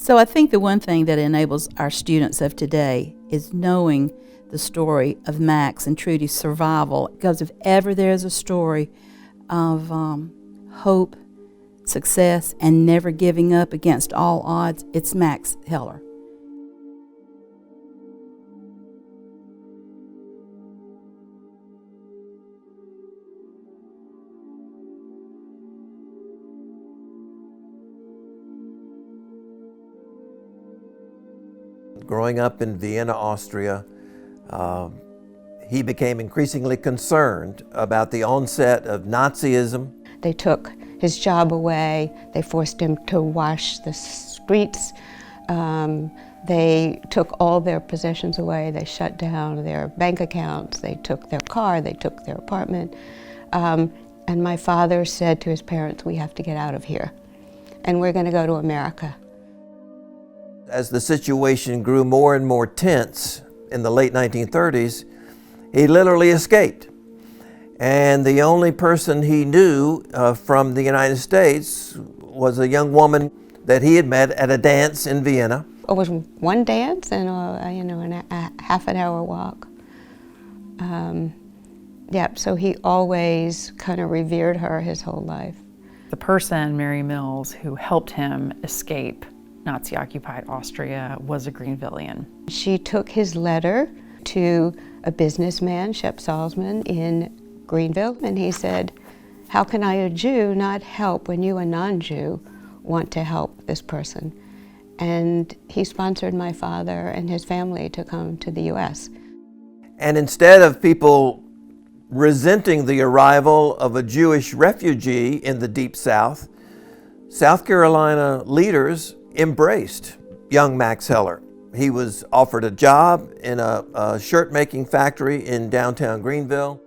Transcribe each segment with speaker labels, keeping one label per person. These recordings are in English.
Speaker 1: So I think the one thing that enables our students of today is knowing the story of Max and Trudy's survival, because if ever there's a story of hope, success, and never giving up against all odds, it's Max Heller.
Speaker 2: Growing up in Vienna, Austria, he became increasingly concerned about the onset of Nazism.
Speaker 3: They took his job away, they forced him to wash the streets, they took all their possessions away, they shut down their bank accounts, they took their car, they took their apartment. And my father said to his parents, "We have to get out of here, and we're going to go to America."
Speaker 2: As the situation grew more and more tense in the late 1930s, he literally escaped. And the only person he knew from the United States was a young woman that he had met at a dance in Vienna.
Speaker 3: It was one dance and a half an hour walk. So he always kind of revered her his whole life.
Speaker 4: The person, Mary Mills, who helped him escape Nazi-occupied Austria was a Greenvillian.
Speaker 3: She took his letter to a businessman, Shep Salzman, in Greenville, and he said, "How can I, a Jew, not help when you, a non-Jew, want to help this person?" And he sponsored my father and his family to come to the U.S.
Speaker 2: And instead of people resenting the arrival of a Jewish refugee in the Deep South, South Carolina leaders embraced young Max Heller. He was offered a job in a shirt-making factory in downtown Greenville.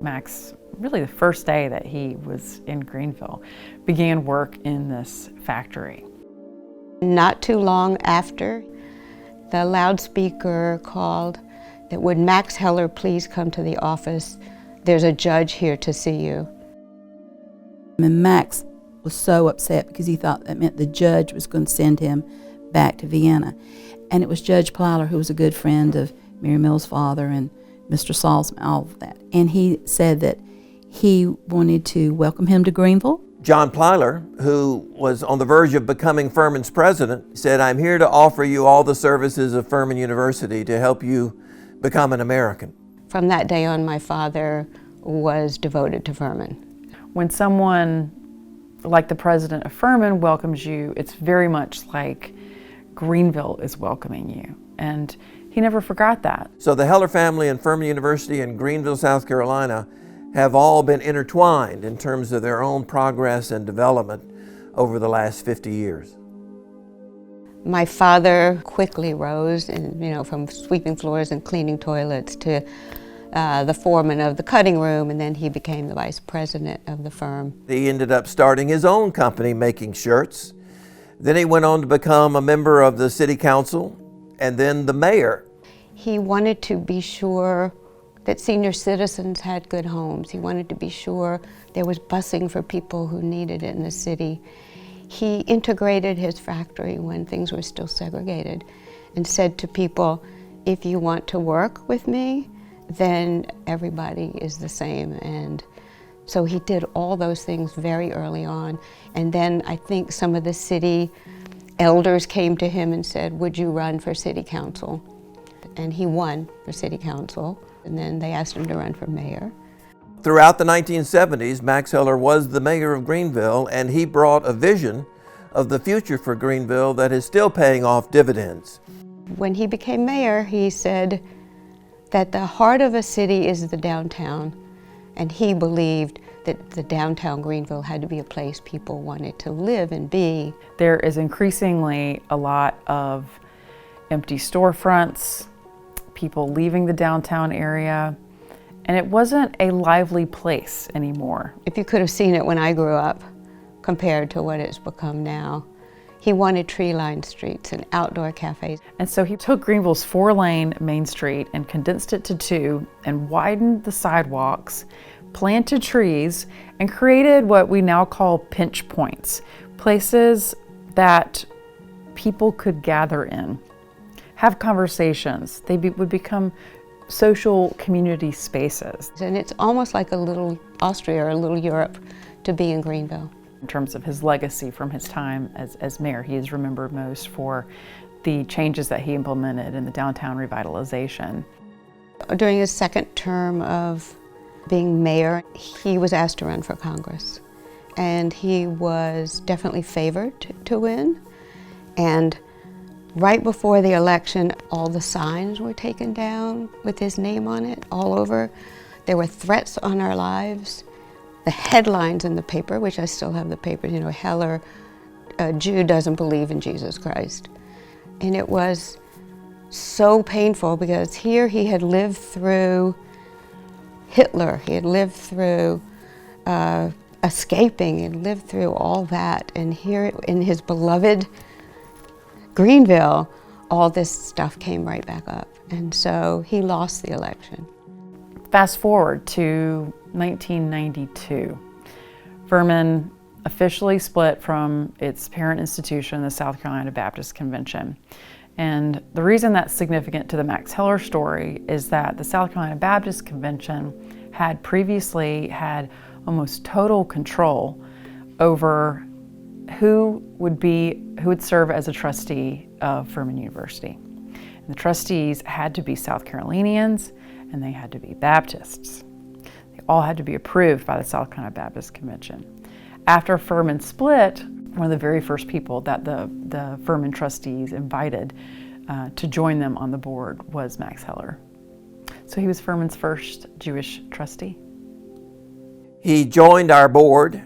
Speaker 4: Max, really the first day that he was in Greenville, began work in this factory.
Speaker 3: Not too long after, the loudspeaker called that, "Would Max Heller please come to the office? There's a judge here to see you."
Speaker 1: And Max was so upset because he thought that meant the judge was going to send him back to Vienna. And it was Judge Plyler, who was a good friend of Mary Mills' father and Mr. Salzman, all of that. And he said that he wanted to welcome him to Greenville.
Speaker 2: John Plyler, who was on the verge of becoming Furman's president, said, "I'm here to offer you all the services of Furman University to help you become an American."
Speaker 3: From that day on, my father was devoted to Furman.
Speaker 4: When someone like the president of Furman welcomes you, it's very much like Greenville is welcoming you. And he never forgot that.
Speaker 2: So the Heller family and Furman University in Greenville, South Carolina, have all been intertwined in terms of their own progress and development over the last 50 years.
Speaker 3: My father quickly rose, from sweeping floors and cleaning toilets to the foreman of the cutting room, and then he became the vice president of the firm.
Speaker 2: He ended up starting his own company making shirts. Then he went on to become a member of the city council and then the mayor.
Speaker 3: He wanted to be sure that senior citizens had good homes. He wanted to be sure there was busing for people who needed it in the city. He integrated his factory when things were still segregated and said to people, "If you want to work with me, then everybody is the same." And so he did all those things very early on. And then I think some of the city elders came to him and said, "Would you run for city council?" And he won for city council. And then they asked him to run for mayor.
Speaker 2: Throughout the 1970s, Max Heller was the mayor of Greenville, and he brought a vision of the future for Greenville that is still paying off dividends.
Speaker 3: When he became mayor, he said that the heart of a city is the downtown, and he believed that the downtown Greenville had to be a place people wanted to live and be.
Speaker 4: There is increasingly a lot of empty storefronts, people leaving the downtown area, and it wasn't a lively place anymore.
Speaker 3: If you could have seen it when I grew up compared to what it's become now. He wanted tree-lined streets and outdoor cafes.
Speaker 4: And so he took Greenville's 4-lane Main Street and condensed it to 2 and widened the sidewalks, planted trees, and created what we now call pinch points, places that people could gather in, have conversations. They would become social community spaces.
Speaker 3: And it's almost like a little Austria or a little Europe to be in Greenville.
Speaker 4: In terms of his legacy from his time as mayor, he is remembered most for the changes that he implemented in the downtown revitalization.
Speaker 3: During his second term of being mayor, he was asked to run for Congress. And he was definitely favored to win. And right before the election, all the signs were taken down with his name on it all over. There were threats on our lives. The headlines in the paper, which I still have the paper, you know, Heller, a Jew doesn't believe in Jesus Christ. And it was so painful because here he had lived through Hitler, he had lived through escaping, he had lived through all that. And here in his beloved Greenville, all this stuff came right back up. And so he lost the election.
Speaker 4: Fast forward to 1992. Furman officially split from its parent institution, the South Carolina Baptist Convention. And the reason that's significant to the Max Heller story is that the South Carolina Baptist Convention had previously had almost total control over who would serve as a trustee of Furman University. And the trustees had to be South Carolinians and they had to be Baptists. They all had to be approved by the South Carolina Baptist Convention. After Furman split, one of the very first people that the Furman trustees invited to join them on the board was Max Heller. So he was Furman's first Jewish trustee.
Speaker 2: He joined our board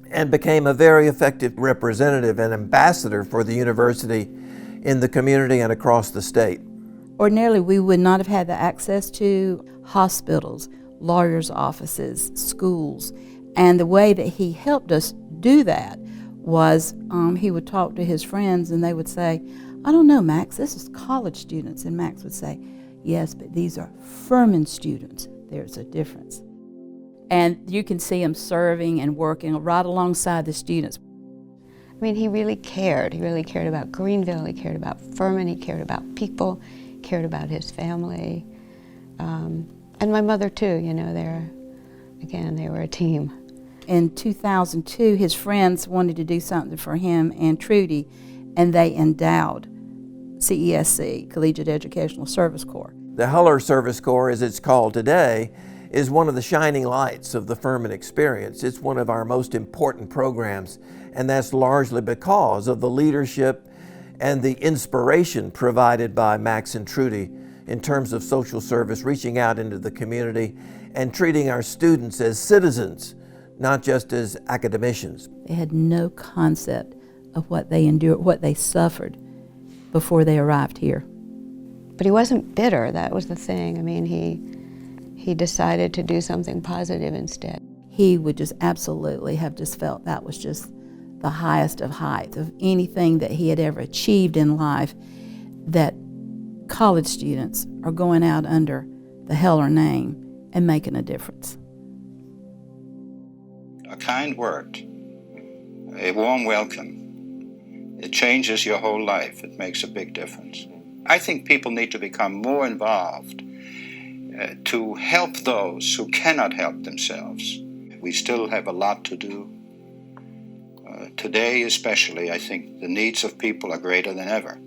Speaker 2: and became a very effective representative and ambassador for the university in the community and across the state.
Speaker 1: Ordinarily, we would not have had the access to hospitals, lawyers' offices, schools. And the way that he helped us do that was he would talk to his friends and they would say, I don't know, Max, this is college students. And Max would say, yes, but these are Furman students. There's a difference. And you can see him serving and working right alongside the students.
Speaker 3: I mean, he really cared. He really cared about Greenville. He cared about Furman. He cared about people. He cared about his family. And my mother, too. You know, they were a team.
Speaker 1: In 2002, his friends wanted to do something for him and Trudy, and they endowed CESC, Collegiate Educational Service Corps.
Speaker 2: The Heller Service Corps, as it's called today, is one of the shining lights of the Furman experience. It's one of our most important programs, and that's largely because of the leadership and the inspiration provided by Max and Trudy in terms of social service, reaching out into the community and treating our students as citizens, not just as academicians.
Speaker 1: They had no concept of what they endured, what they suffered before they arrived here.
Speaker 3: But he wasn't bitter, that was the thing. I mean, he decided to do something positive instead.
Speaker 1: He would just absolutely have just felt that was just the highest of heights of anything that he had ever achieved in life, that college students are going out under the Heller name and making a difference.
Speaker 5: A kind word, a warm welcome, it changes your whole life. It makes a big difference. I think people need to become more involved to help those who cannot help themselves. We still have a lot to do. Today especially, I think the needs of people are greater than ever.